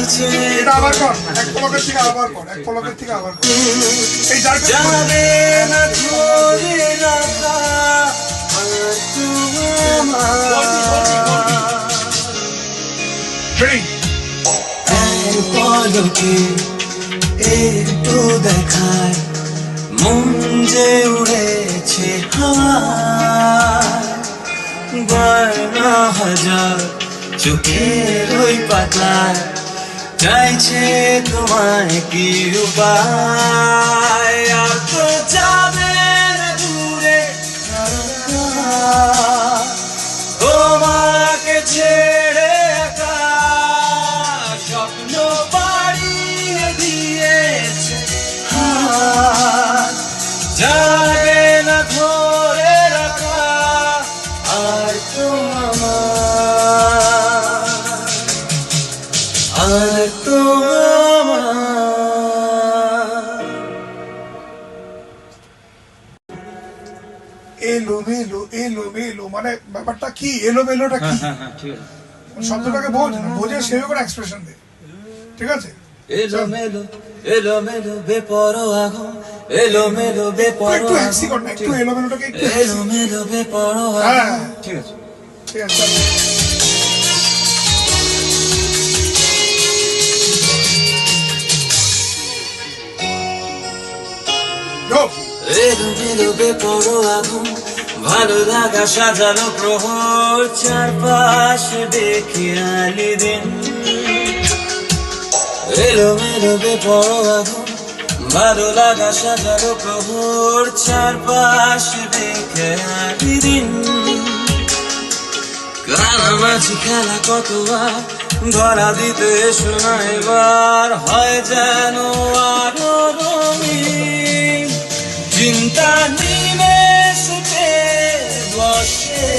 চাইছে এটা আবার কর, এক পলকের থেকে আবার কর, এক পলকের থেকে আবার কর। এই যাবে না ধরে রাখা আর তোমার পলকে একটু দেখায় মন যে উড়েছে হাওয়ায়। বারো হাজার চোখের ওই পাতায় চাইছে তোমায় কি উপায়। আর তো যাবে না দূরে তোমাকে ছেড়ে একা স্বপ্ন বাড়িয়ে দিয়েছে হাত। যাবে না ধরে রাখা আর তো আর তো এলোমেলো এলোমেলো, মানে ব্যাপারটা কি এলোমেলোটা কি? শব্দটাকে বোঝ না, বোঝে সেভাবে করে এক্সপ্রেশন দে, ঠিক আছে? এলোমেলো এলোমেলো বেপরোয়া ঘুম, এলোমেলো একটু বেপরোয়া হ্যাক্সি কর না, একটু এলোমেলোটাকে একটু এলোমেলো বেপরোয়া হ্যাঁ ঠিক আছে। ঠিক আছে। এলোমেলো বেপরোয়া ঘুম, ভালো লাগা সাজানো প্রহর, চারপাশে বেখেয়ালি দিন। এলোমেলো বেপরোয়া ঘুম, ভালো লাগা সাজানো প্রহর, চারপাশে বেখেয়ালি দিন। কানামাছি খেলা কতবার ধরা দিতে শোনা এবার হয় যেন আরো রঙিন। চিন্তা নিমেষে বসে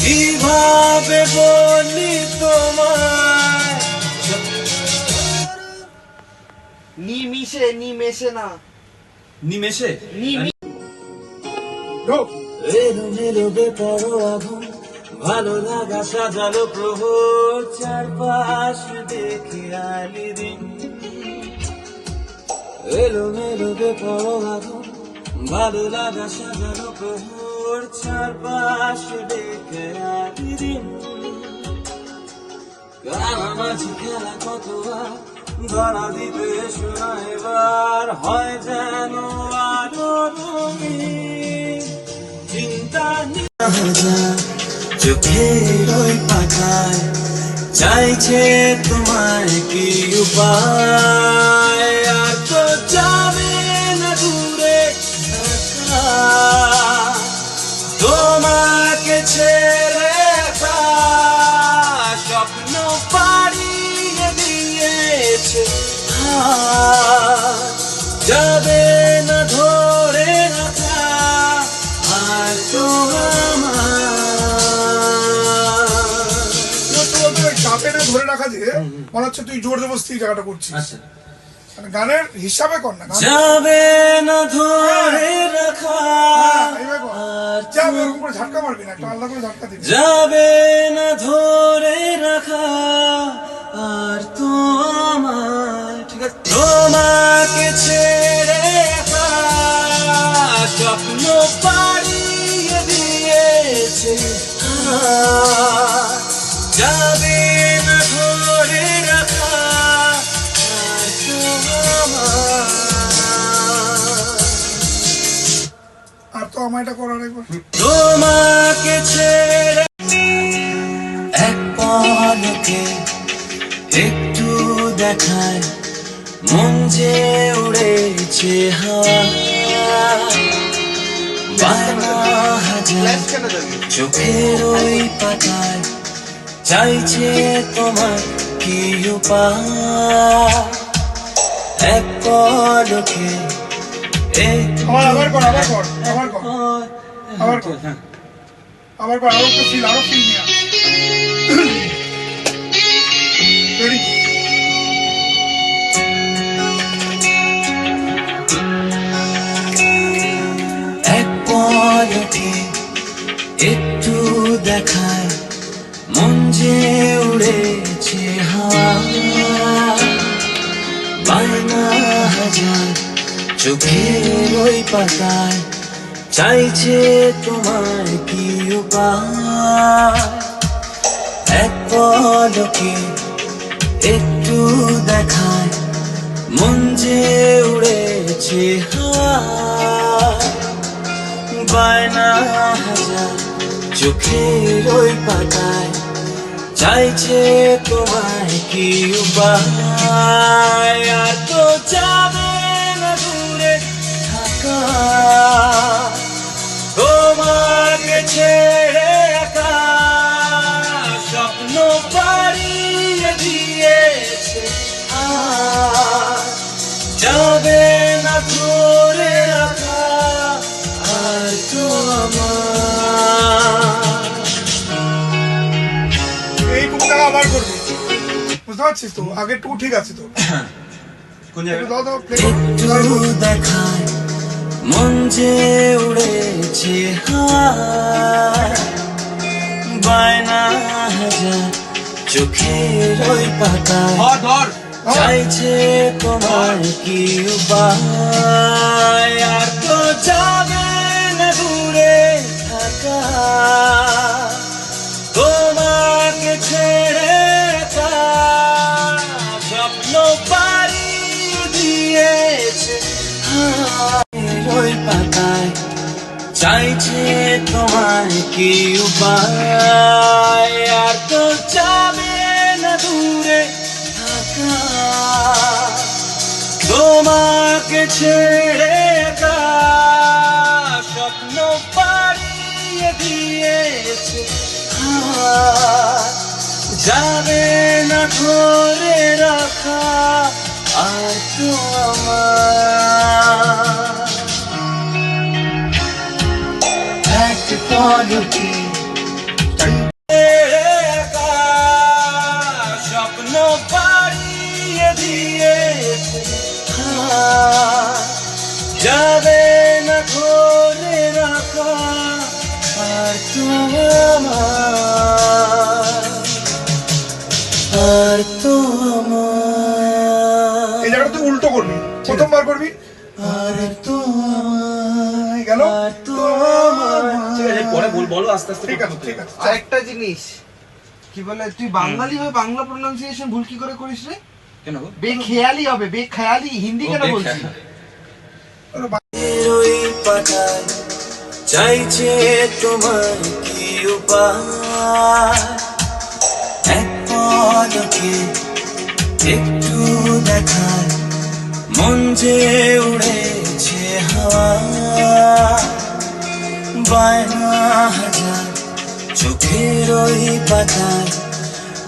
কিভাবে বলি তোমায়। নিমিষে নিমেষে না নিমেষে এলোমেলো বেপরোয়া ঘুম, ভালো লাগা সাজালো প্রহর, চারপাশ দেখে আলি দিন। এলোমেলো বেপরোয়া ঘুম, ভালো লাগা সাজালো প্রহর, চারপাশ দেখে আলি দিন। কানামাছি খেলা কতবার ধরা দিতে শোনা এবার হয় যেন আরো রঙিন। চিন্তা চোখের ওই পাতায় চাইছে তোমায় কি উপায়। আর তো যাবে না দূরে তোমাকে ছেড়ে একা স্বপ্ন পাড়িয়ে দিয়েছে হাত। যাবে না ধরে রাখা আর তো চাপে না ধরে রাখা দিয়ে মনে হচ্ছে তুই জোর জবরদস্তি জায়গাটা করছিস। মানে গানের হিসাবে কর না, যাবে না ধরে রাখা এরকম করে ঝাটকা মারবি না, একটা আলাদা করে ঝাটকা দিবি। যাবে না ধরে রাখা আর তো আমার ঠিক আছে তোমাকে ছেড়ে একা স্বপ্ন পাড়িয়ে দিয়েছে হাত। যাবে না ধরে রাখা আর তো আর তো আমার এটা করার একবার তোমাকে ছেড়ে এক পলকে একটু দেখায় মন যে উড়েছে হাওয়া। বারো হাজার চোখের ওই পাতায় চাইছে তোমার কি উপায়। এক পলকে আবার কর আবার কর আবার কর আবার কর আবার কর আরো একটু ফিল, আরো ফিল নিয়ে রেডি। এক পলকে একটু দেখায় মন যে উড়েছে হাওয়া। চোখের ওই পাতায় চাইছে তোমার কি উপায় এক পলকে একটু দেখায় মন যে উড়েছে হাওয়ায় বায়না হাজার চোখের ওই পাতায় চাইছে তোমায় কি উপায় আর তো যাবে না দূরে থাকা তোমাকে ছেড়ে একা স্বপ্ন পাড়িয়ে দিয়েছে আর যাবে না ধরে রাখা আর তো আমার এইটুকু টাকা আবার করবি, বুঝতে পারছিস তো? আগের টুকু ঠিক আছে তো? কোন একটু জায়গায় দাও তো play একটু করো। দেখায় মন যে উড়েছে হাওয়ায় বায়না হাজার চোখের ওই পাতায় ধর চাইছে তোমার কি উপায় আর তো যাবে না দূরে থাকা তোমাকে ছেড়ে একা স্বপ্ন পাড়িয়ে দিয়েছে হাওয়ার ওই পাতায় চাইছে তোমার কি উপায় আর তো যাবে না দূরে থাকা তোমাকে ছেড়ে একা স্বপ্ন পাড়িয়ে দিয়েছে হাওয়ায় যাবে না ধরে রাখা আর তো আমার এক পলকে একা স্বপ্ন পাড়িয়ে দিয়েছে হাওয়ায় যাবে না ধরে রাখা আর তো আমার আর তো আমার এই জায়গাটা তুই উল্টো করবি, প্রথমবার করবি আর তো আমার গেল আর তো ঠিক আছে পরে বলো আস্তে আস্তে ঠিক আছে করতে ঠিক হবে। আছে। আরেকটা জিনিস কি বলে, তুই বাঙালি হয়ে বাংলা প্রোনাউন্সিয়েশন ভুল কি করে করিস রে? কেন গো? বেখেয়ালি হবে, বেখেয়ালি। হিন্দি কেন বলছিস? ওই পাতায় চাইছে তোমার কি উপায় এক পলকে একটু দেখায় মন যে উড়েছে হাওয়ায় বায়না হাজার চোখের ওই পাতায়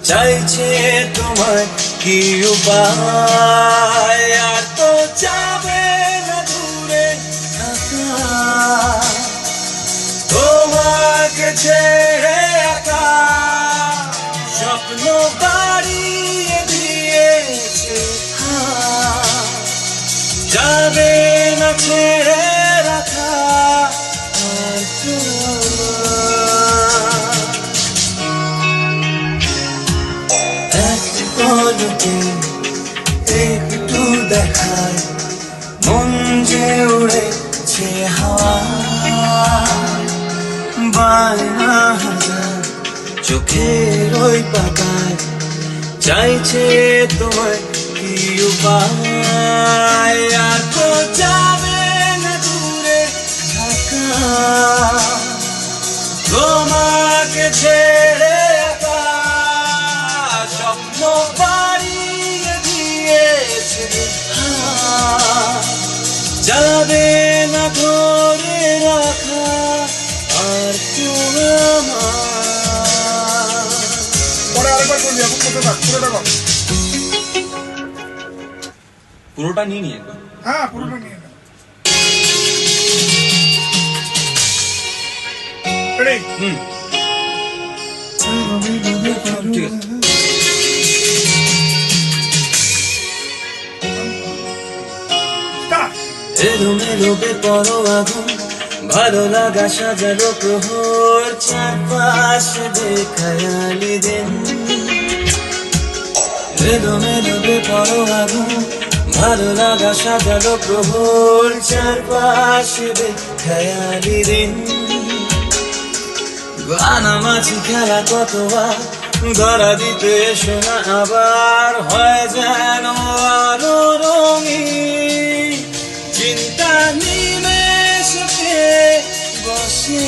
চাইছে তোমার কি উপায় আর তো যাবে না দূরে থাকা তোমাকে ছেড়ে একা স্বপ্ন বাড়িয়ে দিয়েছে হাওয়ায় যাবে না ছেড়ে রাখা আর তো এক পলকে একটু দেখায় মন যে উড়েছে হাওয়ায় বায়না হাজার চোখের ওই পাতায় চাইছে তোমার কি উপায় আর তো যাবে না দূরে থাকা তোমাকে ছেড়ে একা স্বপ্ন বাড়িয়ে দিয়েছে হাওয়ায় যাবে না ধরে রাখা আর তো আমার পরে আরেকবার করবি, এখন করতে থাক, পুরোটা কর। পুরোটা নিয়ে নিয়ে একবার হ্যাঁ পুরোটা নিয়ে নে। Ready? ঠিক আছে Start. এলোমেলো বেপরো আগুন ভালো লাগা সাজালো প্রহর চারপাশে বেখয়ালি দিন এলোমেলো বেপরো আগুন ভালো লাগা সাজালো প্রহর চারপাশে খেয়ালি দিন বানামাছি খেলা কতবার ধরা দিতে শোনা আবার হয় যেন আরো রঙিন চিন্তা নিমেষে বসে